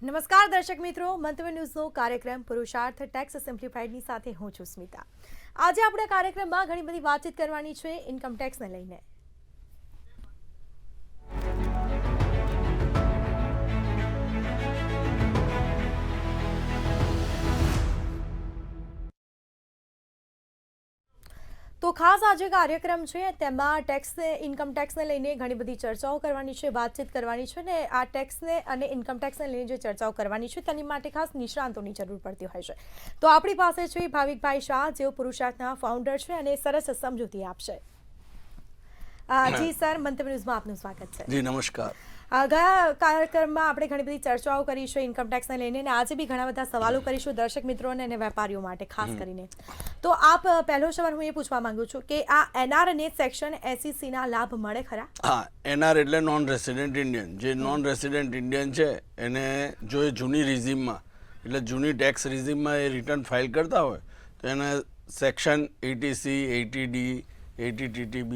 નમસ્કાર દર્શક મિત્રો, મંતવ્ય ન્યૂઝનો કાર્યક્રમ પુરુષાર્થ ટેક્સ સિમ્પ્લિફાઈડની સાથે હું છું સ્મિતા. આજે આપણે કાર્યક્રમમાં ઘણી બધી વાતચીત કરવાની છે ઇન્કમ ટેક્સને લઈને. તો ખાસ આજે કાર્યક્રમ છે તેમાં ઇન્કમ ટેક્સને લઈને ઘણી બધી ચર્ચાઓ કરવાની છે, વાતચીત કરવાની છે ને આ ટેક્સને અને ઇન્કમ ટેક્સને લઈને જે ચર્ચાઓ કરવાની છે તેની માટે ખાસ નિષ્ણાંતોની જરૂર પડતી હોય છે. તો આપણી પાસે છે ભાવિકભાઈ શાહ, જેઓ પુરુષાર્થના ફાઉન્ડર છે અને સરસ સમજૂતી આપશે. જી સર, મંતવ્ય ન્યૂઝમાં આપનું સ્વાગત છે. જી નમસ્કાર. ગયા કાર્યક્રમમાં આપણે ઘણી બધી ચર્ચાઓ કરીશું ઇન્કમ ટેક્સને લઈને અને આજે બી ઘણા બધા સવાલો કરીશું દર્શક મિત્રોને અને વેપારીઓ માટે ખાસ કરીને. તો આપ પહેલો સવાલ હું એ પૂછવા માંગુ છું કે આ એનઆર અને સેક્શન 80C ના લાભ મળે ખરા? હા, એનઆર એટલે નોન રેસિડેન્ટ ઇન્ડિયન. જે નોન રેસિડેન્ટ ઇન્ડિયન છે એને જો એ જૂની રિઝીમમાં એટલે જૂની ટેક્સ રિઝીમમાં એ રિટર્ન ફાઇલ કરતા હોય તો એને સેક્શન 80C, 80D, 80TTB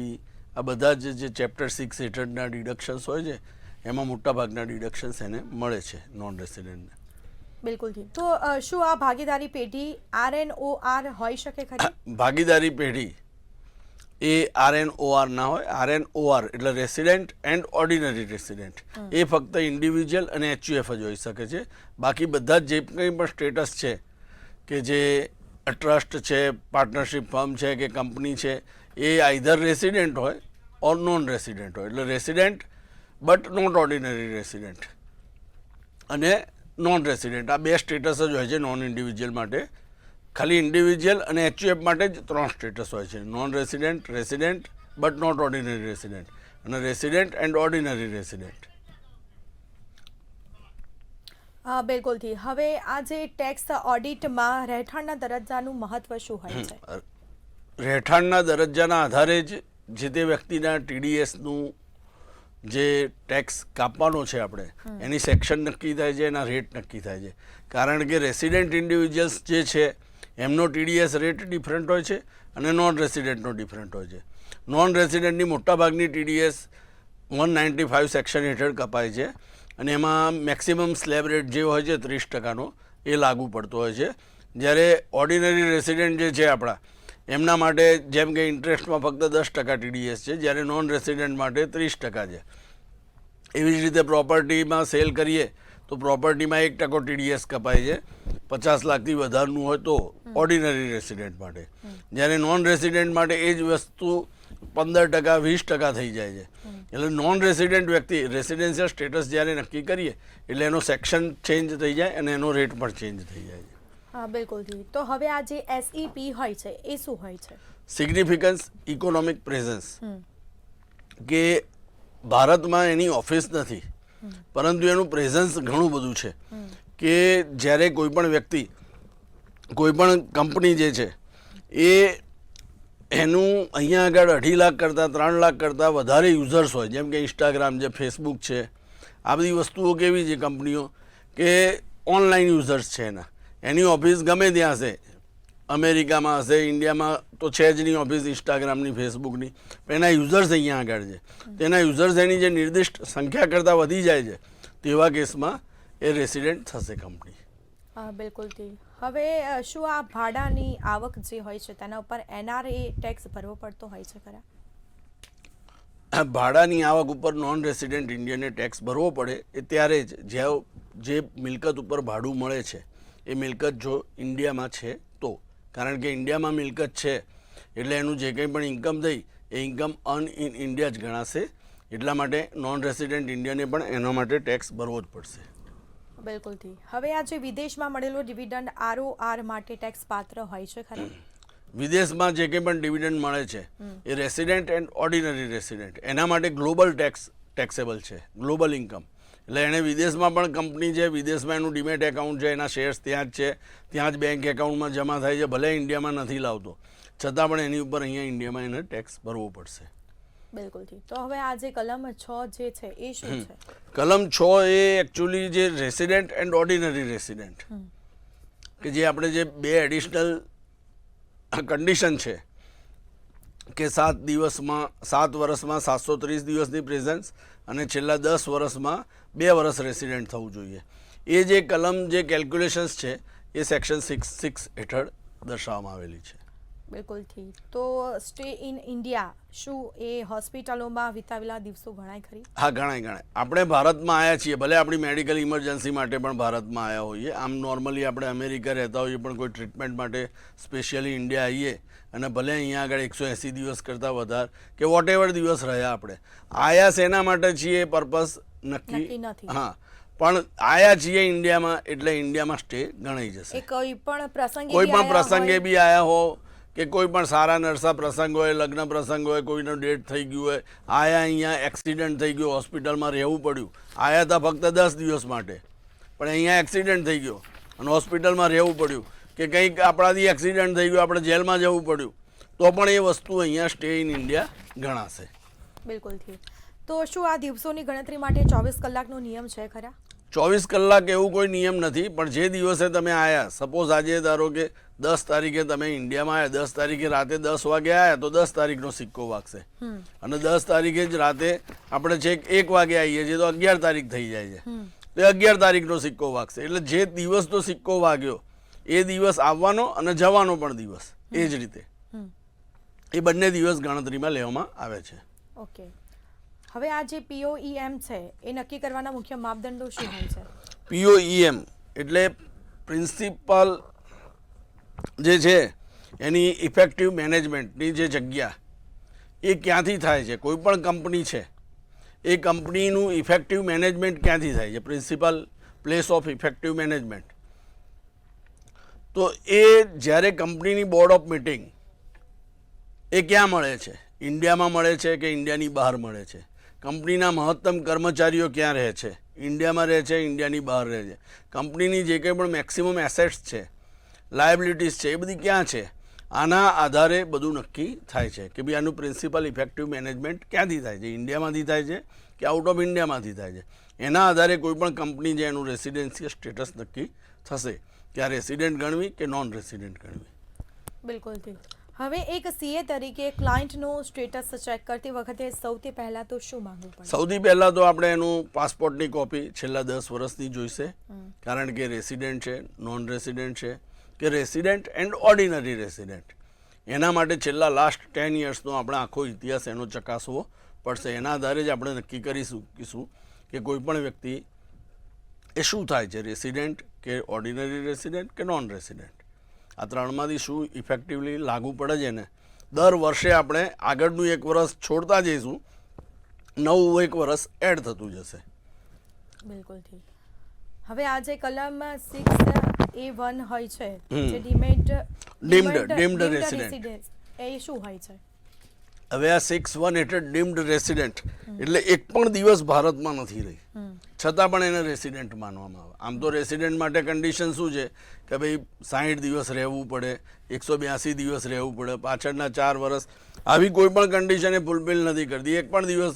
આ બધા જે ચેપ્ટર 6 હેઠળના ડિડક્શન્સ હોય છે એમાં મોટાભાગના ડિડક્શન્સ એને મળે છે નોન રેસિડેન્ટને. બિલકુલથી. તો શું આ ભાગીદારી પેઢી RNOR હોઈ શકે ખરી? ભાગીદારી પેઢી એ RNOR ના હોય. RNOR એટલે રેસિડેન્ટ એન્ડ ઓર્ડિનરી રેસિડેન્ટ. એ ફક્ત ઇન્ડિવિજ્યુઅલ અને HUF જ હોઈ શકે છે. બાકી બધા જે કંઈ પણ સ્ટેટસ છે કે જે ટ્રસ્ટ છે, પાર્ટનરશિપ ફર્મ છે કે કંપની છે એ આઈધર રેસિડેન્ટ હોય ઓર નોન રેસિડેન્ટ હોય. એટલે resident but not ordinary resident અને નોન રેસિડેન્ટ આ બે સ્ટેટસ જ હોય છે નોન ઇન્ડિવિજ્યુઅલ માટે. ખાલી ઇન્ડિવિજ્યુઅલ અને HUF માટે જ 3 સ્ટેટસ હોય છે: non resident, resident but not ordinary resident અને રેસિડેન્ટ એન્ડ ઓર્ડિનરી રેસિડેન્ટ. બિલકુલથી. હવે આ જે ટેક્સ ઓડિટમાં રહેઠાણના દરજ્જાનું મહત્વ શું હોય છે? રહેઠાણના દરજ્જાના આધારે જ જે તે વ્યક્તિના TDSનું જે ટેક્સ કાપવાનો છે આપણે એની સેક્શન નક્કી થાય છે, એના રેટ નક્કી થાય છે. કારણ કે રેસિડેન્ટ ઇન્ડિવિજ્યુઅલ્સ જે છે એમનો TDS રેટ ડિફરન્ટ હોય છે અને નોન રેસિડેન્ટનો ડિફરન્ટ હોય છે. નોન રેસિડેન્ટની મોટાભાગની TDS 195 સેક્શન હેઠળ કપાય છે અને એમાં મેક્સિમમ સ્લેબ રેટ જે હોય છે 30%નો એ લાગુ પડતો હોય છે. જ્યારે ઓર્ડિનરી રેસિડેન્ટ જે છે આપણા એમના માટે જેમ કે ઇન્ટરેસ્ટમાં ફક્ત 10% TDS છે, જ્યારે નોન રેસિડેન્ટ માટે 30% છે. એવી જ રીતે પ્રોપર્ટીમાં સેલ કરીએ તો પ્રોપર્ટીમાં 1% TDS કપાય છે 50 લાખથી વધારનું હોય તો ઓર્ડિનરી રેસિડેન્ટ માટે. જ્યારે નોન રેસિડેન્ટ માટે એ જ વસ્તુ 15%, 20% થઈ જાય છે. એટલે નોન રેસિડેન્ટ વ્યક્તિ રેસિડેન્શિયલ સ્ટેટસ જ્યારે નક્કી કરીએ એટલે એનો સેક્શન ચેન્જ થઈ જાય અને એનો રેટ પણ ચેન્જ થઈ જાય છે. હા, બિલકુલથી. તો હવે આ જે SEP હોય છે એ શું હોય છે? Significance economic presence. કે ભારતમાં એની ઓફિસ નથી પરંતુ એનું પ્રેઝન્સ ઘણું બધું છે. કે જ્યારે કોઈ પણ વ્યક્તિ, કોઈ પણ કંપની જે છે એ એનું અહીંયા આગળ 2.5 લાખ કરતાં 3 લાખ કરતાં વધારે યુઝર્સ હોય, જેમ કે ઇન્સ્ટાગ્રામ છે, ફેસબુક છે, આ બધી વસ્તુઓ કેવી છે કંપનીઓ કે ઓનલાઈન યુઝર્સ છે એની ઓફિસ ગમે ત્યાં હશે, અમેરિકામાં હશે, ઇન્ડિયામાં તો છે જ નહીં ઓફિસ ઇન્સ્ટાગ્રામની, ફેસબુકની, પણ એના યુઝર્સ અહીંયા આગળ છે. તેના યુઝર્સ એની જે નિર્દિષ્ટ સંખ્યા કરતાં વધી જાય છે તેવા કેસમાં એ રેસિડેન્ટ થશે કંપની. બિલકુલથી. હવે શું આ ભાડાની આવક જે હોય છે તેના ઉપર NRA ટેક્સ ભરવો પડતો હોય છે ખરા? ભાડાની આવક ઉપર નોન રેસિડેન્ટ ઇન્ડિયને ટેક્સ ભરવો પડે એ ત્યારે જ જે મિલકત ઉપર ભાડું મળે છે એ મિલકત જો ઇન્ડિયામાં છે તો. કારણ કે ઇન્ડિયામાં મિલકત છે એટલે એનું જે કંઈ પણ ઇન્કમ થઈ એ ઇન્કમ અર્ન ઇન ઇન્ડિયા જ ગણાશે. એટલા માટે નોન રેસિડેન્ટ ઇન્ડિયને પણ એના માટે ટેક્સ ભરવો જ પડશે. બિલકુલથી. હવે આ જે વિદેશમાં મળેલો ડિવિડન્ડ ROR માટે ટેક્સ પાત્ર હોય છે ખરા? વિદેશમાં જે કંઈ પણ ડિવિડન્ડ મળે છે એ રેસિડેન્ટ એન્ડ ઓર્ડિનરી રેસિડેન્ટ એના માટે ગ્લોબલ ટેક્સેબલ છે, ગ્લોબલ ઇન્કમ. એટલે એણે વિદેશમાં પણ કંપની છે, વિદેશમાં એનું ડીમેટ એકાઉન્ટ છે, એના શેર્સ ત્યાં જ છે, ત્યાં જ બેંક એકાઉન્ટમાં જમા થાય છે, ભલે ઇન્ડિયામાં નથી લાવતો છતાં પણ એની ઉપર અહીંયા ઇન્ડિયામાં એને ટેક્સ ભરવો પડશે. બિલકુલથી. તો હવે આ જે કલમ 6 જે છે એ શું છે? કલમ 6 એ એકચ્યુઅલી જે રેસિડેન્ટ એન્ડ ઓર્ડિનરી રેસિડેન્ટ કે જે આપણે જે 2 એડિશનલ કન્ડિશન છે કે 7 વર્ષમાં 730 દિવસની પ્રેઝન્સ અને છેલ્લા 10 વર્ષમાં 2 વર્ષ રેસિડેન્ટ થવું જોઈએ. એ જે કલમ જે કેલ્ક્યુલેશન્સ છે એ સેક્શન 6(6) હેઠળ દર્શાવવામાં આવેલી છે. બિલકુલથી. તો સ્ટે ઇન ઇન્ડિયા શું એ હોસ્પિટલોમાં વિતાવેલા દિવસો ગણાય ખરી? હા, ગણાય. આપણે ભારતમાં આવ્યા છીએ, ભલે આપણી મેડિકલ ઇમરજન્સી માટે પણ ભારતમાં આવ્યા હોઈએ. આમ નોર્મલી આપણે અમેરિકા રહેતા હોઈએ પણ કોઈ ટ્રીટમેન્ટ માટે સ્પેશિયલી ઇન્ડિયા આવીએ અને ભલે અહીંયા આગળ 180 દિવસ કરતાં વધારે કે વોટ એવર દિવસ રહ્યા આપણે આયા શેના માટે છીએ એ પર્પઝ નક્કી નક્કી નથી. હા, પણ આયા છીએ ઇન્ડિયામાં એટલે ઇન્ડિયામાં સ્ટે ગણાઈ જશે. એ કોઈ પણ પ્રસંગે કોઈ બી પણ આયા પ્રસંગે હોય? બી આયા હો કે કોઈ પણ સારા નરસા પ્રસંગ હોય, લગ્ન પ્રસંગ હોય, કોઈનો ડેટ થઈ ગયું હોય, આયા અહીંયા એક્સિડન્ટ થઈ ગયો, હોસ્પિટલમાં રહેવું પડ્યું, આયા હતા ફક્ત 10 દિવસ માટે પણ અહીંયા એક્સિડન્ટ થઈ ગયો અને હોસ્પિટલમાં રહેવું પડ્યું કે કંઈક આપણાથી એક્સિડન્ટ થઈ ગયું, આપણે જેલમાં જવું પડ્યું, તો પણ એ વસ્તુ અહીંયા સ્ટે ઇન ઇન્ડિયા ગણાશે. બિલકુલથી. તો શું આ દિવસોની ગણતરી માટે 24 કલાકનો નિયમ છે ખરા? 24 કલાક એવું કોઈ નિયમ નથી, પણ જે દિવસે તમે આવ્યા, સપોઝ આજે ધારો કે 10 તારીખે તમે ઇન્ડિયામાં આવ્યા, 10 તારીખે રાતે 10 વાગે આવ્યા તો 10 તારીખનો સિક્કો વાગશે અને 10 તારીખે જ રાતે આપણે છેક 1 વાગે આવીએ છીએ તો 11 તારીખ થઈ જાય છે તો 11 તારીખનો સિક્કો વાગશે. એટલે જે દિવસનો સિક્કો વાગ્યો એ દિવસ આવવાનો અને જવાનો પણ દિવસ એ જ રીતે એ બંને દિવસ ગણતરીમાં લેવામાં આવે છે. ઓકે. હવે આ જે POEM છે એ નક્કી કરવાના મુખ્ય માપદંડો શું હોય છે? POEM એટલે પ્રિન્સિપલ જે છે એની ઇફેક્ટિવ મેનેજમેન્ટની જે જગ્યા એ ક્યાંથી થાય છે? કોઈ પણ કંપની છે એ કંપનીનું ઇફેક્ટિવ મેનેજમેન્ટ ક્યાંથી થાય છે? Principal place of effective management. તો એ જ્યારે કંપનીની બોર્ડ ઓફ મિટિંગ એ ક્યાં મળે છે? ઇન્ડિયામાં મળે છે કે ઇન્ડિયાની બહાર મળે છે? કંપનીના મહત્તમ કર્મચારીઓ ક્યાં રહે છે? ઇન્ડિયામાં રહે છે, ઇન્ડિયાની બહાર રહે છે? કંપનીની જે કંઈ પણ મેક્સિમમ એસેટ્સ છે, લાયબિલિટીઝ છે, એ બધી ક્યાં છે? આના આધારે બધું નક્કી થાય છે કે ભાઈ આનું પ્રિન્સિપલ ઇફેક્ટિવ મેનેજમેન્ટ ક્યાંથી થાય છે? ઇન્ડિયામાંથી થાય છે કે આઉટ ઓફ ઇન્ડિયામાંથી થાય છે? એના આધારે કોઈ પણ કંપની છે એનું રેસિડેન્શિયલ સ્ટેટસ નક્કી થશે કે આ રેસિડેન્ટ ગણવી કે નોન રેસિડેન્ટ ગણવી. બિલકુલથી. હવે એક CA તરીકે ક્લાયન્ટનું સ્ટેટસ ચેક કરતી વખતે સૌથી પહેલાં તો શું માંગવું પડે? સૌથી પહેલાં તો આપણે એનું પાસપોર્ટની કોપી છેલ્લા 10 વર્ષની જોઈશે, કારણ કે રેસિડેન્ટ છે, નોન રેસિડેન્ટ છે કે રેસિડેન્ટ એન્ડ ઓર્ડિનરી રેસિડેન્ટ, એના માટે છેલ્લા લાસ્ટ 10 યર્સનો આપણે આખો ઇતિહાસ એનો ચકાસવો પડશે. એના આધારે જ આપણે નક્કી કરીશું કે કોઈ પણ વ્યક્તિ એ શું થાય છે, રેસિડેન્ટ કે ઓર્ડિનરી રેસિડેન્ટ કે નોન રેસિડેન્ટ. આ ત્રણમાંથી શું ઇફેક્ટિવલી લાગુ પડે છે ને દર વર્ષે આપણે આગળનું 1 વર્ષ છોડતા જઈશું, નવું 1 વર્ષ એડ થતું જશે. બિલકુલથી. હવે આ જે કલમ 6A1 હોય છે જે ડીમ્ડ રેસિડેન્ટ એ શું હોય છે? હવે આ 6(1) હેઠળ ડીમ્ડ રેસિડેન્ટ એટલે એક પણ દિવસ ભારતમાં નથી રહી છતાં પણ એને રેસિડેન્ટ માનવામાં આવે. આમ તો રેસિડેન્ટ માટે કન્ડિશન શું છે કે ભાઈ 60 દિવસ રહેવું પડે, 182 દિવસ રહેવું પડે, પાછળના 4 વર્ષ આવી કોઈ પણ કન્ડિશન એ ફૂલફિલ નથી કરતી. એક પણ દિવસ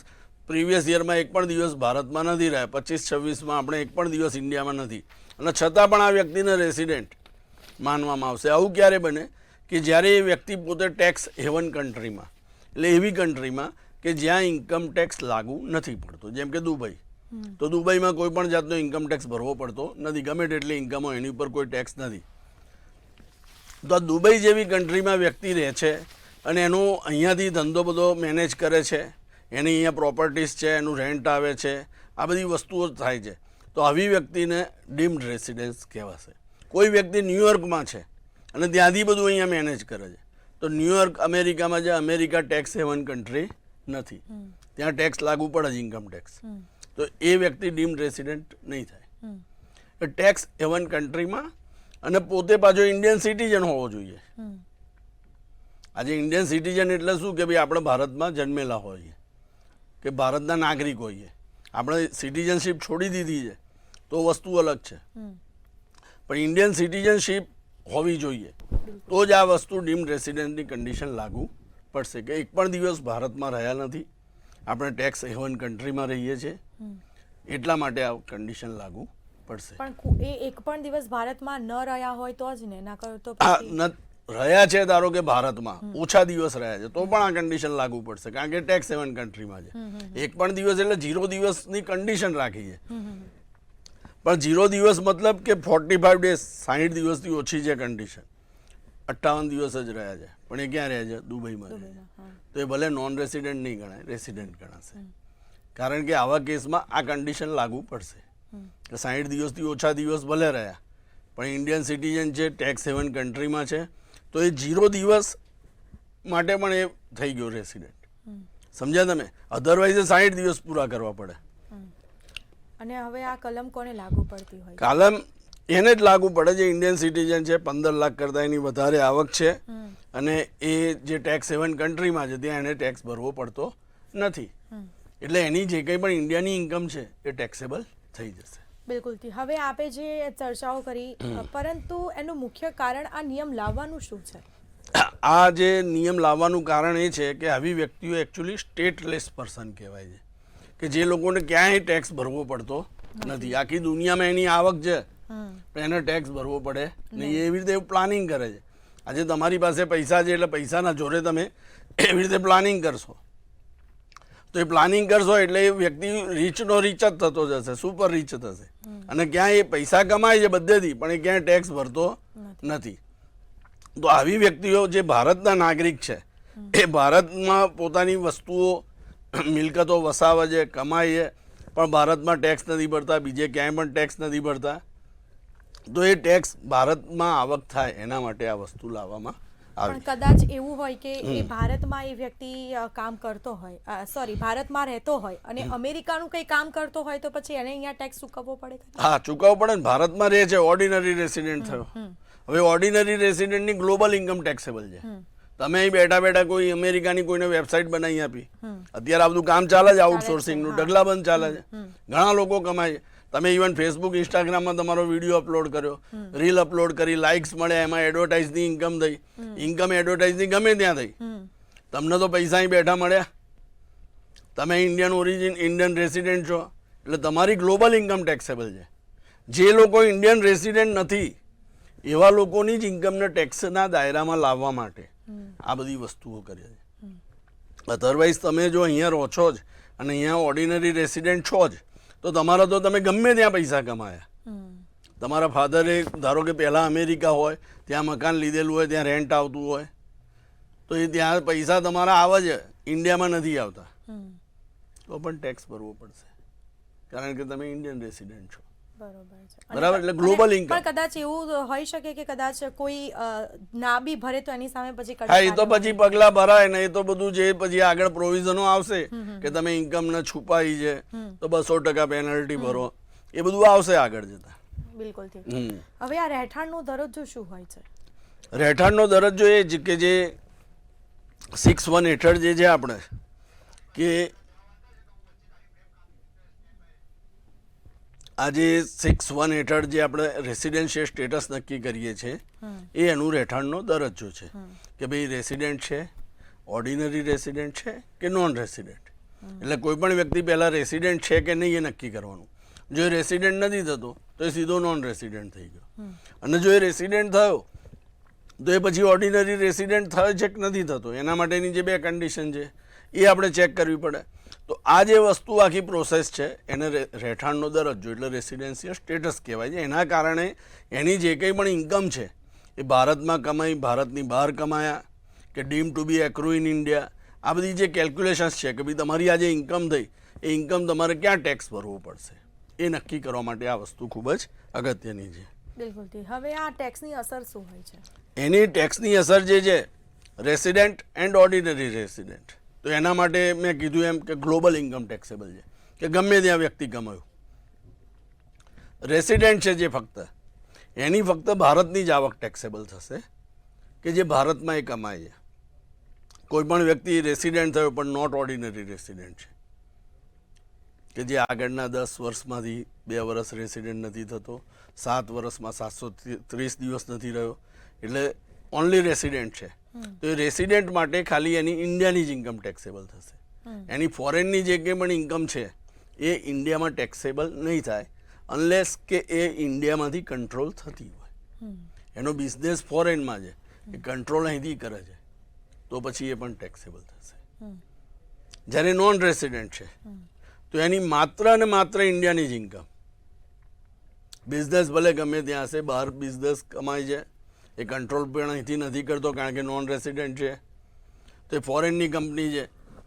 પ્રીવિયસ યરમાં એક પણ દિવસ ભારતમાં નથી રહ્યા, 25-26માં આપણે એક પણ દિવસ ઇન્ડિયામાં નથી અને છતાં પણ આ વ્યક્તિને રેસિડેન્ટ માનવામાં આવશે. આવું ક્યારે બને કે જ્યારે એ વ્યક્તિ પોતે ટેક્સ હેવન કન્ટ્રીમાં, એટલે એવી કન્ટ્રીમાં કે જ્યાં ઇન્કમ ટેક્સ લાગુ નથી પડતો, જેમ કે દુબઈ. તો દુબઈમાં કોઈ પણ જાતનો ઇન્કમ ટેક્સ ભરવો પડતો નથી, ગમે તેટલી ઇન્કમ હોય એની ઉપર કોઈ ટેક્સ નથી. તો આ દુબઈ જેવી કન્ટ્રીમાં વ્યક્તિ રહે છે અને એનો અહીંયાથી ધંધો બધો મેનેજ કરે છે, એની અહીંયા પ્રોપર્ટીઝ છે, એનું રેન્ટ આવે છે, આ બધી વસ્તુઓ થાય છે, તો આવી વ્યક્તિને ડીમ્ડ રેસિડેન્સ કહેવાશે. કોઈ વ્યક્તિ ન્યૂયોર્કમાં છે અને ત્યાંથી બધું અહીંયા મેનેજ કરે છે, તો ન્યૂયોર્ક અમેરિકામાં જે અમેરિકા ટેક્સ હેવન કન્ટ્રી નથી, ત્યાં ટેક્સ લાગુ પડે છે ઇન્કમ ટેક્સ, તો એ વ્યક્તિ ડીમ્ડ રેસિડેન્ટ નહીં થાય. ટેક્સ હેવન કન્ટ્રીમાં અને પોતે પાછો ઇન્ડિયન સિટીઝન હોવો જોઈએ. આજે ઇન્ડિયન સિટીઝન એટલે શું કે ભાઈ આપણે ભારતમાં જન્મેલા હોઈએ કે ભારતના નાગરિક હોઈએ, આપણે સિટીઝનશીપ છોડી દીધી છે તો વસ્તુ અલગ છે, પણ ઇન્ડિયન સિટીઝનશીપ હોવી જોઈએ તો જ આ વસ્તુ ડીમ્ડ રેસિડેન્ટની કન્ડિશન લાગુ પડશે કે એક પણ દિવસ ભારતમાં રહ્યા નથી, આપણે ટેક્સ હેવન કન્ટ્રીમાં રહીએ છીએ, એટલા માટે આ કન્ડિશન લાગુ પડશે. પણ એ એક પણ દિવસ ભારતમાં ન રહ્યા હોય તો જ ને, ના કરો તો રહ્યા છે ધારો કે ભારતમાં ઓછા દિવસ રહ્યા છે તો પણ આ કન્ડિશન લાગુ પડશે, કારણ કે ટેક્સ હેવન કન્ટ્રીમાં છે. એક પણ દિવસ એટલે 0 દિવસની કન્ડિશન રાખી છે, પણ 0 દિવસ મતલબ કે 45 ડેઝ, 60 દિવસથી ઓછી છે કન્ડિશન, 58 દિવસ જ રહ્યા છે, પણ એ ક્યાં રહ્યા છે? દુબઈમાં રહે છે. તો એ ભલે નોન રેસિડેન્ટ નહીં ગણાય, રેસિડેન્ટ ગણાશે, કારણ કે આવા કેસમાં આ કન્ડિશન લાગુ પડશે કે 60 દિવસથી ઓછા દિવસ ભલે રહ્યા પણ ઇન્ડિયન સિટીઝન છે, ટેક્સ હેવન કન્ટ્રીમાં છે, તો એ 0 દિવસ માટે પણ એ થઈ ગયો રેસિડેન્ટ. સમજ્યા તમે? અધરવાઇઝ 60 દિવસ પૂરા કરવા પડે. અને હવે આ કલમ કોને લાગુ પડતી હોય? કાલમ એને જ લાગુ પડે જે ઇન્ડિયન સિટીઝન છે, 15 લાખ કરતાં એની વધારે આવક છે અને એ જે ટેક્સ હેવન કન્ટ્રીમાં છે ત્યાં એને ટેક્સ ભરવો પડતો નથી. એટલે એની જે કંઈ પણ ઇન્ડિયાની ઇન્કમ છે એ ટેક્સેબલ થઈ જશે. બિલકુલથી. હવે આપે જે ચર્ચાઓ કરી, પરંતુ એનું મુખ્ય કારણ આ નિયમ લાવવાનું શું છે? આ જે નિયમ લાવવાનું કારણ એ છે કે આવી વ્યક્તિઓ એકચ્યુઅલી સ્ટેટલેસ પર્સન કહેવાય છે, કે જે લોકોને ક્યાંય ટેક્સ ભરવો પડતો નથી. આખી દુનિયામાં એની આવક છે પણ એને ટેક્સ ભરવો પડે નહીં. એવી રીતે પ્લાનિંગ કરે છે. આજે તમારી પાસે પૈસા છે એટલે પૈસાના જોરે તમે એવી રીતે પ્લાનિંગ કરશો, તો એ પ્લાનિંગ કરશો એટલે એ વ્યક્તિ રીચનો રીચ જ થતો જશે, સુપર રીચ થશે, અને ક્યાંય એ પૈસા કમાય છે બધેથી પણ એ ક્યાંય ટેક્સ ભરતો નથી. તો આવી વ્યક્તિઓ જે ભારતના નાગરિક છે એ ભારતમાં પોતાની વસ્તુઓ મિલકતો વસાવે છે, કમાય છે, પણ ભારતમાં ટેક્સ નથી ભરતા, બીજે ક્યાંય પણ ટેક્સ નથી ભરતા. તો એ ટેક્સ ભારતમાં આવક થાય એના માટે આ વસ્તુ લાવવામાં પણ કદાચ એવું હોય કે એ ભારતમાં એ વ્યક્તિ કામ કરતો હોય, ભારતમાં રહેતો હોય અને અમેરિકાનું કંઈ કામ કરતો હોય, તો પછી એને અહીંયા ટેક્સ ચૂકવવો પડે? હા, ચૂકવવો પડે ને. ભારતમાં રહે છે, ઓર્ડિનરી રેસિડેન્ટ થયો. હવે ઓર્ડિનરી રેસિડેન્ટની ગ્લોબલ ઇન્કમ ટેક્સેબલ છે. તમે અહીં બેઠા બેઠા કોઈ અમેરિકાની કોઈને વેબસાઇટ બનાવી આપી, અત્યારે આ બધું કામ ચાલે છે આઉટસોર્સિંગનું, ઢગલાબંધ ચાલે છે, ઘણા લોકો કમાય છે. તમે ઇવન ફેસબુક, ઇન્સ્ટાગ્રામમાં તમારો વિડીયો અપલોડ કર્યો, રીલ અપલોડ કરી, લાઇક્સ મળે, એમાં એડવર્ટાઇઝની ઇન્કમ થઈ, ઇન્કમ એડવર્ટાઇઝની ગમે ત્યાં થઈ, તમને તો પૈસા અહીં બેઠા મળ્યા. તમે ઇન્ડિયન ઓરિજિન, ઇન્ડિયન રેસિડેન્ટ છો એટલે તમારી ગ્લોબલ ઇન્કમ ટેક્સેબલ છે. જે લોકો ઇન્ડિયન રેસિડેન્ટ નથી એવા લોકોની જ ઇન્કમને ટેક્સના દાયરામાં લાવવા માટે આ બધી વસ્તુઓ કરી છે. અધરવાઇઝ તમે જો અહીંયા રહો છો જ અને અહીંયા ઓર્ડિનરી રેસિડેન્ટ છો જ, તો તમારા તો તમે ગમે ત્યાં પૈસા કમાયા. તમારા ફાધરે ધારો કે પહેલાં અમેરિકા હોય, ત્યાં મકાન લીધેલું હોય, ત્યાં રેન્ટ આવતું હોય, તો એ ત્યાં પૈસા તમારા આવે છે, ઇન્ડિયામાં નથી આવતા, તો પણ ટેક્સ ભરવો પડશે, કારણ કે તમે ઇન્ડિયન રેસિડેન્ટ છો. બરાબર? એટલે ગ્લોબલ ઇન્કમ. પણ કદાચ એવું હોઈ શકે કે કદાચ કોઈ ના બી ભરે તો એની સામે પછી હા, એ તો પછી પગલા ભરાય ને, એ તો બધું જે પછી આગળ પ્રોવિઝનો આવશે કે તમે ઇન્કમ ને છુપાઈ છે તો 200% પેનલ્ટી ભરો, એ બધું આવશે આગળ જતા. બિલકુલ. હવે આ રહેઠાણનો દરજ્જો શું હોય છે? રહેઠાણનો દરજ્જો એ જ કે જે 6(1) હેઠળ જે છે આપણે કે આજે 6(1) હેઠળ જે આપણે રેસિડેન્શિયલ સ્ટેટસ નક્કી કરીએ છીએ એ એનું રહેઠાણનો દરજ્જો છે કે ભાઈ રેસિડેન્ટ છે, ઓર્ડિનરી રેસિડેન્ટ છે કે નોન રેસિડેન્ટ. એટલે કોઈ પણ વ્યક્તિ પહેલાં રેસિડેન્ટ છે કે નહીં એ નક્કી કરવાનું. જો એ રેસિડેન્ટ નથી થતો તો એ સીધો નોન રેસિડેન્ટ થઈ ગયો, અને જો એ રેસિડેન્ટ થયો તો એ પછી ઓર્ડિનરી રેસિડેન્ટ થયો છે કે નથી થતો, એના માટેની જે 2 કન્ડિશન છે એ આપણે ચેક કરવી પડે. તો આ જે વસ્તુ આખી પ્રોસેસ છે એને રહેઠાણનો દરજ્જો એટલે રેસિડેન્શિયલ સ્ટેટસ કહેવાય છે. એના કારણે એની જે કંઈ પણ ઇન્કમ છે એ ભારતમાં કમાઈ, ભારતની બહાર કમાયા કે deem to be accrue in India, આ બધી જે કેલ્ક્યુલેશન્સ છે કે ભાઈ તમારી આ જે ઇન્કમ થઈ એ ઇન્કમ તમારે ક્યાં ટેક્સ ભરવો પડશે એ નક્કી કરવા માટે આ વસ્તુ ખૂબ જ અગત્યની છે. બિલકુલ. હવે આ ટેક્સની અસર શું હોય છે? એની ટેક્સની અસર જે છે રેસિડેન્ટ એન્ડ ઓર્ડિનરી રેસિડેન્ટ, તો એના માટે મેં કીધું એમ કે ગ્લોબલ ઇન્કમ ટેક્સેબલ છે કે ગમે ત્યાં વ્યક્તિ કમાયું. રેસિડેન્ટ છે જે ફક્ત એની ફક્ત ભારતની જ આવક ટેક્સેબલ થશે કે જે ભારતમાં એ કમાય છે. કોઈ પણ વ્યક્તિ રેસિડેન્ટ થયો પણ નોટ ઓર્ડિનરી રેસિડેન્ટ છે કે જે આગળના 10 વર્ષમાંથી 2 વર્ષ રેસિડેન્ટ નથી થતો, 7 વર્ષમાં 730 દિવસ નથી રહ્યો, એટલે ઓનલી રેસિડેન્ટ છે, તો એ રેસિડેન્ટ માટે ખાલી એની ઇન્ડિયાની જ ઇન્કમ ટેક્સેબલ થશે. એની ફોરેનની જે કંઈ પણ ઇન્કમ છે એ ઇન્ડિયામાં ટેક્સેબલ નહીં થાય અનલેસ કે એ ઇન્ડિયામાંથી કંટ્રોલ થતી હોય, એનો બિઝનેસ ફોરેનમાં છે, એ કંટ્રોલ અહીંથી કરે છે, તો પછી એ પણ ટેક્સેબલ થશે. જ્યારે નોન રેસિડેન્ટ છે તો એની માત્ર અને માત્ર ઇન્ડિયાની જ ઇન્કમ, બિઝનેસ ભલે ગમે ત્યાં હશે, બહાર બિઝનેસ કમાય છે, એ કંટ્રોલ પણ અહીંથી નથી કરતો કારણ કે નોન રેસિડેન્ટ છે. તો એ ફોરેનની કંપની છે,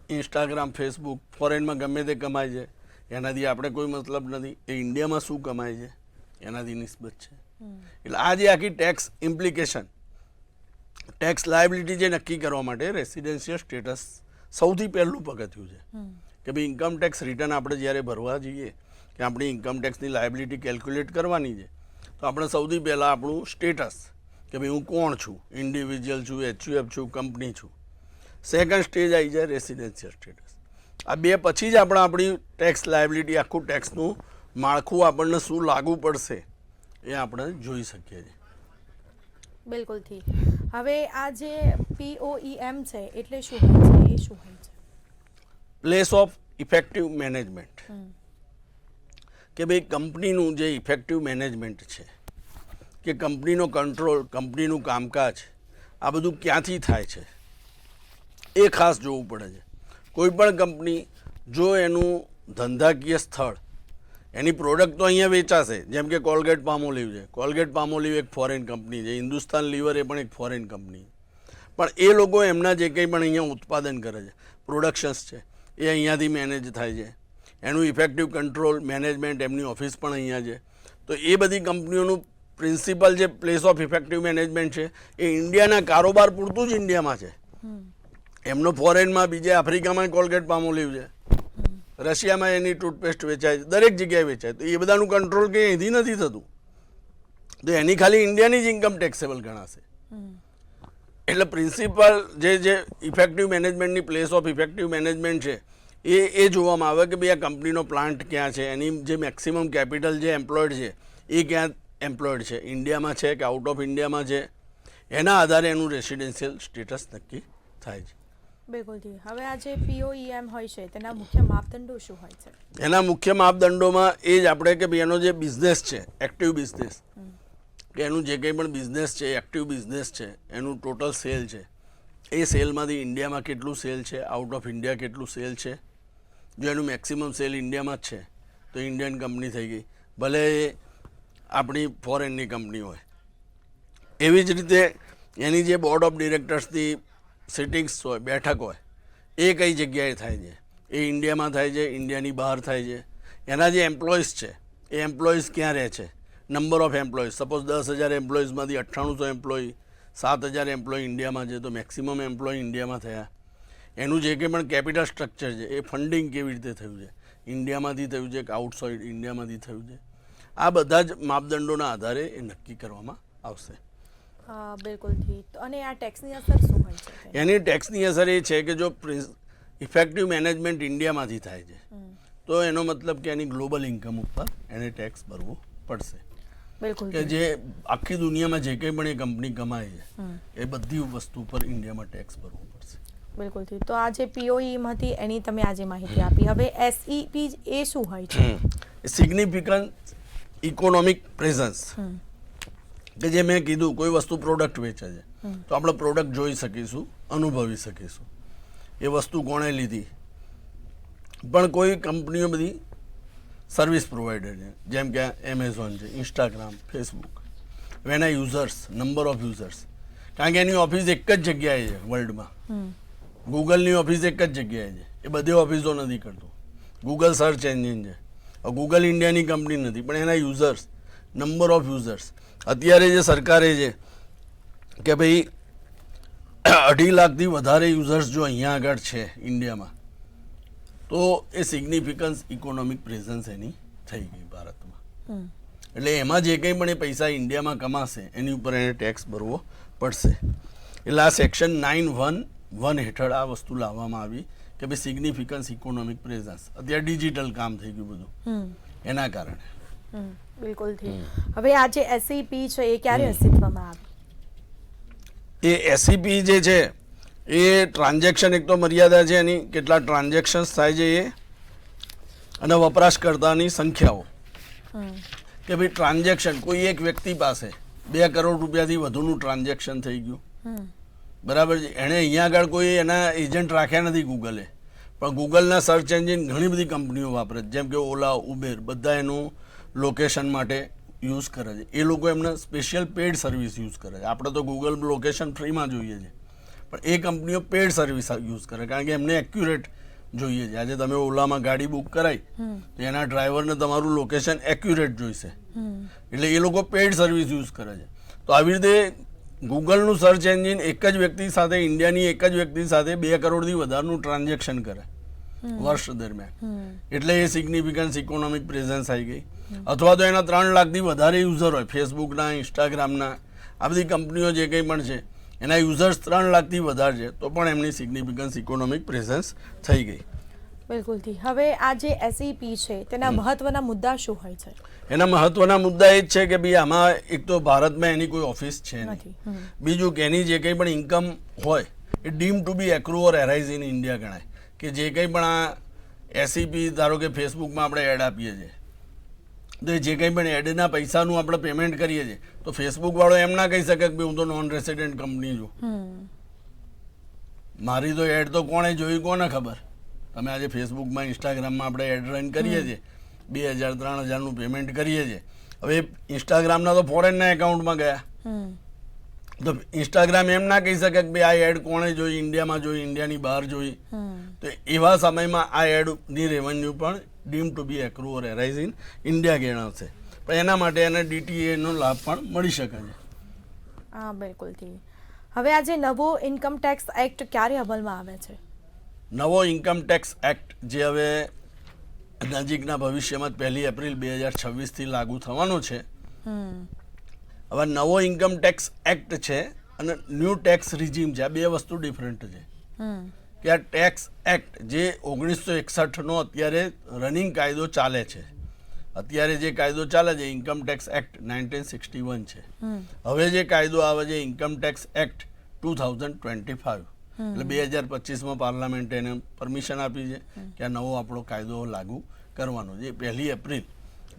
ઇન્સ્ટાગ્રામ, ફેસબુક ફોરેનમાં ગમે તે કમાય છે, એનાથી આપણે કોઈ મતલબ નથી. એ ઇન્ડિયામાં શું કમાય છે એનાથી નિસ્બત છે. એટલે આ જે આખી ટેક્સ ઇમ્પ્લિકેશન, ટેક્સ લાયબિલિટી જે નક્કી કરવા માટે રેસિડેન્શિયલ સ્ટેટસ સૌથી પહેલું પગથિયું છે કે ભાઈ ઇન્કમ ટેક્સ રિટર્ન આપણે જ્યારે ભરવા જઈએ કે આપણી ઇન્કમ ટેક્સની લાયબિલિટી કેલ્ક્યુલેટ કરવાની છે, તો આપણે સૌથી પહેલાં આપણું સ્ટેટસ કે ભાઈ હું કોણ છું, ઇન્ડિવિજ્યુઅલ છું, HUF છું, કંપની છું. સેકન્ડ સ્ટેજ આવી જાય રેસિડેન્શિયલ સ્ટેટસ. આ બે પછી જ આપણી ટેક્સ લાયબિલિટી, આખું ટેક્સનું માળખું આપણને શું લાગુ પડશે એ આપણે જોઈ શકીએ છીએ. બિલકુલથી. હવે આ જે POEM છે એટલે શું હોય છે, એ શું હોય છે? Place of effective management. કે ભાઈ કંપનીનું જે ઇફેક્ટિવ મેનેજમેન્ટ છે, કે કંપનીનો કંટ્રોલ, કંપનીનું કામકાજ, આ બધું ક્યાંથી થાય છે એ ખાસ જોવું પડે છે. કોઈ પણ કંપની જો એનું ધંધાકીય સ્થળ, એની પ્રોડક્ટ તો અહીંયા વેચાશે, જેમ કે કોલગેટ પામોલિવ છે. કોલગેટ પામોલિવ એક ફોરેન કંપની છે, હિન્દુસ્તાન લીવર એ પણ એક ફોરેન કંપની. પણ એ લોકો એમના જે કંઈ પણ અહીંયા ઉત્પાદન કરે છે, પ્રોડક્શન્સ છે, એ અહીંયાથી મેનેજ થાય છે. એનું ઇફેક્ટિવ કંટ્રોલ, મેનેજમેન્ટ, એમની ઓફિસ પણ અહીંયા છે. તો એ બધી કંપનીઓનું પ્રિન્સિપલ જે પ્લેસ ઓફ ઇફેક્ટિવ મેનેજમેન્ટ છે એ ઇન્ડિયાના કારોબાર પૂરતું જ ઇન્ડિયામાં છે. એમનો ફોરેનમાં, બીજે આફ્રિકામાં કોલગેટ પામોલિવ છે, રશિયામાં એની ટૂથપેસ્ટ વેચાય છે, દરેક જગ્યાએ વેચાય. તો એ બધાનું કંટ્રોલ કંઈ અહીંથી નથી થતું, તો એની ખાલી ઇન્ડિયાની જ ઇન્કમ ટેક્સેબલ ગણાશે. એટલે પ્રિન્સિપલ જે ઇફેક્ટિવ મેનેજમેન્ટની પ્લેસ ઓફ ઇફેક્ટિવ મેનેજમેન્ટ છે એ જોવામાં આવે કે ભાઈ આ કંપનીનો પ્લાન્ટ ક્યાં છે, એની જે મેક્સિમમ કેપિટલ જે એમ્પ્લોયડ છે એ ક્યાં એમ્પ્લોયડ છે, ઇન્ડિયામાં છે કે આઉટ ઓફ ઇન્ડિયામાં છે, એના આધારે એનું રેસિડેન્શિયલ સ્ટેટસ નક્કી થાય છે. બિલકુલથી. હવે આ જે POEM હોય છે તેના મુખ્ય માપદંડો શું હોય છે? એના મુખ્ય માપદંડોમાં એ જ આપણે કે ભાઈ એનો જે બિઝનેસ છે, એક્ટિવ બિઝનેસ, કે એનું જે કંઈ પણ બિઝનેસ છે, એક્ટિવ બિઝનેસ છે, એનું ટોટલ સેલ છે, એ સેલમાંથી ઇન્ડિયામાં કેટલું સેલ છે, આઉટ ઓફ ઇન્ડિયા કેટલું સેલ છે. જો એનું મેક્સિમમ સેલ ઇન્ડિયામાં જ છે તો ઇન્ડિયન કંપની થઈ ગઈ, ભલે એ આપણી ફોરેનની કંપની હોય. એવી જ રીતે એની જે બોર્ડ ઓફ ડિરેક્ટર્સની સિટિંગ્સ હોય, બેઠક હોય, એ કઈ જગ્યાએ થાય છે, એ ઇન્ડિયામાં થાય છે, ઇન્ડિયાની બહાર થાય છે. એના જે એમ્પ્લોઈઝ છે એ એમ્પ્લોઈઝ ક્યાં રહે છે, નંબર ઓફ એમ્પ્લોઈઝ, સપોઝ 10,000 એમ્પ્લોઈઝમાંથી 9800 એમ્પ્લોય, 7,000 એમ્પ્લોય ઇન્ડિયામાં છે, તો મેક્સિમમ એમ્પ્લોય ઇન્ડિયામાં થયા. એનું જે કંઈ પણ કેપિટલ સ્ટ્રક્ચર છે એ ફંડિંગ કેવી રીતે થયું છે, ઇન્ડિયામાંથી થયું છે કે આઉટસાઇડ ઇન્ડિયામાંથી થયું છે, આ બધા જ માપદંડોના આધારે એ નક્કી કરવામાં આવશે. બિલકુલથી. અને આ ટેક્સની અસર શું હોય છે? એની ટેક્સની અસર એ છે કે જો ઇફેક્ટિવ મેનેજમેન્ટ ઇન્ડિયામાંથી થાય છે તો એનો મતલબ કે એની ગ્લોબલ ઇન્કમ ઉપર એને ટેક્સ ભરવો પડશે. બિલકુલ. કે જે આખી દુનિયામાં જે કંઈ પણ એ કંપની કમાય છે એ બધી વસ્તુ પર ઇન્ડિયામાં ટેક્સ ભરવો પડશે. બિલકુલથી. તો આ જે POEM હતી એની તમે આજે માહિતી આપી. હવે SEP એ શું હોય છે? Significant economic presence. કે જે મેં કીધું, કોઈ વસ્તુ પ્રોડક્ટ વેચે છે તો આપણે પ્રોડક્ટ જોઈ શકીશું, અનુભવી શકીશું એ વસ્તુ કોણે લીધી. પણ કોઈ કંપનીઓ બધી સર્વિસ પ્રોવાઈડર છે, જેમ કે એમેઝોન છે, ઇન્સ્ટાગ્રામ, ફેસબુક. એના યુઝર્સ, નંબર ઓફ યુઝર્સ, કારણ કે એની ઓફિસ એક જ જગ્યાએ છે વર્લ્ડમાં. ગૂગલની ઓફિસ એક જ જગ્યાએ છે, એ બધી ઓફિસો નથી કરતું. ગૂગલ સર્ચ એન્જિન છે, ગૂગલ ઇન્ડિયાની કંપની નથી, પણ એના યુઝર્સ, નંબર ઓફ યુઝર્સ. અત્યારે જે સરકારે છે કે ભાઈ 2.5 લાખથી વધારે યુઝર્સ જો અહીંયા આગળ છે ઇન્ડિયામાં, તો એ સિગ્નિફિકન્સ ઇકોનોમિક પ્રેઝન્સ એની થઈ ગઈ ભારતમાં. એટલે એમાં જે કંઈ પણ એ પૈસા ઇન્ડિયામાં કમાશે એની ઉપર એને ટેક્સ ભરવો પડશે. એટલે આ સેક્શન 9(1) હેઠળ આ વસ્તુ લાવવામાં આવી કે ભાઈ સિગ્નિફિકન્સ ઇકોનોમિક પ્રેઝન્સ. અત્યારે ડિજિટલ કામ થઈ ગયું બધું એના કારણે. બિલકુલથી. હવે આ જે SEP છે એ ક્યારે અસ્તિત્વમાં આવી? એ SEP જે છે એ ટ્રાન્ઝેક્શન, એક તો મર્યાદા છે એની, કેટલા ટ્રાન્ઝેક્શન્સ થાય છે એ, અને વપરાશકર્તાની સંખ્યાઓ. કે ભાઈ ટ્રાન્ઝેક્શન, કોઈ એક વ્યક્તિ પાસે 2 કરોડ રૂપિયાથી વધુનું ટ્રાન્ઝેક્શન થઈ ગયું, બરાબર છે, એણે અહીંયા આગળ કોઈ એના એજન્ટ રાખ્યા નથી ગૂગલે, પણ ગૂગલના સર્ચ એન્જિન ઘણી બધી કંપનીઓ વાપરે, જેમ કે ઓલા, ઉબેર, બધા એનું લોકેશન માટે યુઝ કરે છે એ લોકો એમને સ્પેશિયલ પેડ સર્વિસ યુઝ કરે છે. આપણે તો ગૂગલ લોકેશન ફ્રીમાં જોઈએ છે, પણ એ કંપનીઓ પેડ સર્વિસ યુઝ કરે કારણ કે એમને એક્યુરેટ જોઈએ છે. આજે તમે ઓલામાં ગાડી બુક કરાવી તો એના ડ્રાઈવરને તમારું લોકેશન એક્યુરેટ જોઈશે, એટલે એ લોકો પેડ સર્વિસ યુઝ કરે છે. તો આવી રીતે ગૂગલનું સર્ચ એન્જિન એક જ વ્યક્તિ સાથે, ઇન્ડિયાની એક જ વ્યક્તિ સાથે 2 કરોડથી વધારનું ટ્રાન્ઝેક્શન કરે વર્ષ દરમિયાન, એટલે એ સિગ્નિફિકન્સ ઇકોનોમિક પ્રેઝન્સ આવી ગઈ. અથવા તો એના 3 લાખથી વધારે યુઝર હોય ફેસબુકના, ઇન્સ્ટાગ્રામના, આ બધી કંપનીઓ જે કંઈ પણ છે એના યુઝર્સ 3 લાખથી વધારે છે તો પણ એમની સિગ્નિફિકન્સ ઇકોનોમિક પ્રેઝન્સ થઈ ગઈ. બિલકુલથી. હવે આ જે એસઈપી છે તેના મહત્વના મુદ્દા શું હોય છે? એના મહત્વના મુદ્દા એ જ છે કે ભાઈ આમાં એક તો ભારતમાં એની કોઈ ઓફિસ છે નહીં, બીજું કે એની જે કંઈ પણ ઇન્કમ હોય એ deem to be accrue or arise in India ગણાય. કે જે કંઈ પણ આ એસઈપી, ધારો કે ફેસબુકમાં આપણે એડ આપીએ છીએ તો જે કંઈ પણ એડના પૈસાનું આપણે પેમેન્ટ કરીએ છીએ તો ફેસબુક વાળો એમ ના કહી શકે કે ભાઈ હું તો નોન રેસિડેન્ટ કંપની છું, મારી તો એડ તો કોણે જોઈ કોને ખબર. તમે આજે ફેસબુકમાં, ઇન્સ્ટાગ્રામમાં આપણે એડ રન કરીએ છીએ, 2000-3000નું પેમેન્ટ કરીએ છીએ. હવે ઇન્સ્ટાગ્રામના તો ફોરેનના એકાઉન્ટમાં ગયા, તો ઇન્સ્ટાગ્રામ એમ ના કહી શકે કે ભાઈ આ એડ કોણે જોઈ, ઇન્ડિયામાં જોઈ, ઇન્ડિયાની બહાર જોઈ. તો એવા સમયમાં આ એડની રેવન્યુ પણ deem to be accrue or arise in India ગણાશે, પણ એના માટે એને ડીટીએનો લાભ પણ મળી શકે છે. હા, બિલકુલથી. હવે આ જે નવો ઇન્કમ ટેક્સ એક્ટ ક્યારે અમલમાં આવે છે? નવો ઇન્કમ ટેક્સ એક્ટ જે હવે નજીકના ભવિષ્યમાં 1 એપ્રિલ 2026થી લાગુ થવાનો છે. હવે નવો ઇન્કમ ટેક્સ એક્ટ છે અને ન્યૂ ટેક્સ રિજીમ છે, આ 2 વસ્તુ ડિફરન્ટ છે. કે આ ટેક્સ એક્ટ જે 1961નો અત્યારે રનિંગ કાયદો ચાલે છે, અત્યારે જે કાયદો ચાલે છે ઇન્કમ ટેક્સ એક્ટ 1961 છે. હવે જે કાયદો આવે છે ઇન્કમ ટેક્સ એક્ટ 2025, એટલે 2025માં પાર્લામેન્ટે એને પરમિશન આપી છે કે આ નવો આપણો કાયદો લાગુ કરવાનો, જે 1 એપ્રિલ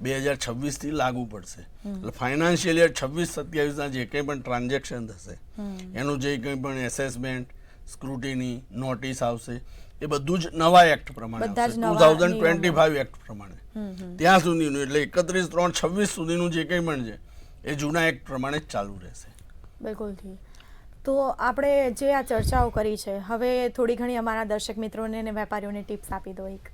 2026થી લાગુ પડશે. એટલે ફાઇનાન્શિયલ યર 26-27ના જે કંઈ પણ ટ્રાન્ઝેક્શન થશે એનું જે કંઈ પણ એસેસમેન્ટ, સ્ક્રુટિની, નોટિસ આવશે એ બધું જ નવા એક્ટ પ્રમાણે આવશે, 2025 એક્ટ પ્રમાણે. ત્યાં સુધીનું એટલે 31/3/26 સુધીનું જે કંઈ પણ છે એ જૂના એક્ટ પ્રમાણે જ ચાલુ રહેશે. બિલકુલથી. તો આપણે જે આ ચર્ચાઓ કરી છે, હવે થોડી ઘણી અમારા દર્શક મિત્રોને અને વેપારીઓને ટિપ્સ આપી દો. એક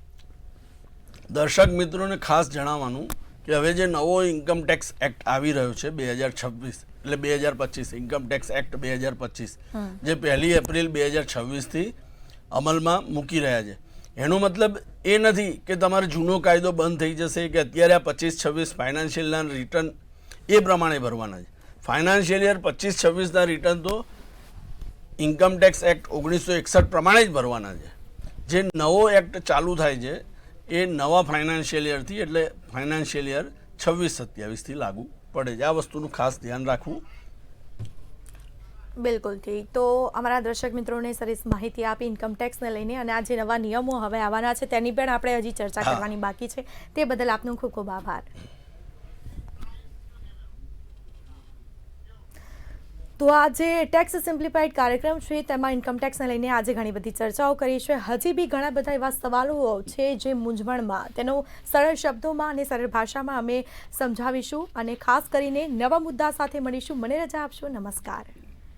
દર્શક મિત્રોને ખાસ જણાવવાનું કે હવે જે નવો ઇન્કમ ટેક્સ એક્ટ આવી રહ્યો છે 2026 એટલે 2025 ઇન્કમ ટેક્સ એક્ટ 2025 જે 1 એપ્રિલ 2026થી અમલમાં મૂકી રહ્યા છે, એનો મતલબ એ નથી કે તમારો જૂનો કાયદો બંધ થઈ જશે કે અત્યારે આ 25-26 ફાઇનાન્શિયલના રિટર્ન એ પ્રમાણે ભરવાના છે. ફાઇનાન્શિયલ યર 25-26ના રિટર્ન તો ઇન્કમ ટેક્સ એક્ટ 1961 પ્રમાણે જ ભરવાના છે. જે નવો એક્ટ ચાલુ થાય છે એ નવા ફાઇનાન્શિયલ યરથી, એટલે ફાઇનાન્શિયલ યર 26-27થી લાગુ પડે છે. આ વસ્તુનું ખાસ ધ્યાન રાખવું. બિલકુલથી. તો અમારા દર્શક મિત્રોને સરસ માહિતી આપી ઇન્કમ ટેક્સને લઈને, અને આ જે નવા નિયમો હવે આવવાના છે તેની પણ આપણે હજી ચર્ચા કરવાની બાકી છે, તે બદલ આપનો ખૂબ ખૂબ આભાર. તો આ જે ટેક્સ સિમ્પ્લિફાઈડ કાર્યક્રમ છે તેમાં ઇન્કમ ટેક્સને લઈને આજે ઘણી બધી ચર્ચાઓ કરી છે. હજી બી ઘણા બધા એવા સવાલો છે જે મૂંઝવણમાં, તેનો સરળ શબ્દોમાં અને સરળ ભાષામાં અમે સમજાવીશું, અને ખાસ કરીને નવા મુદ્દા સાથે મળીશું. મને રજા આપશો. નમસ્કાર.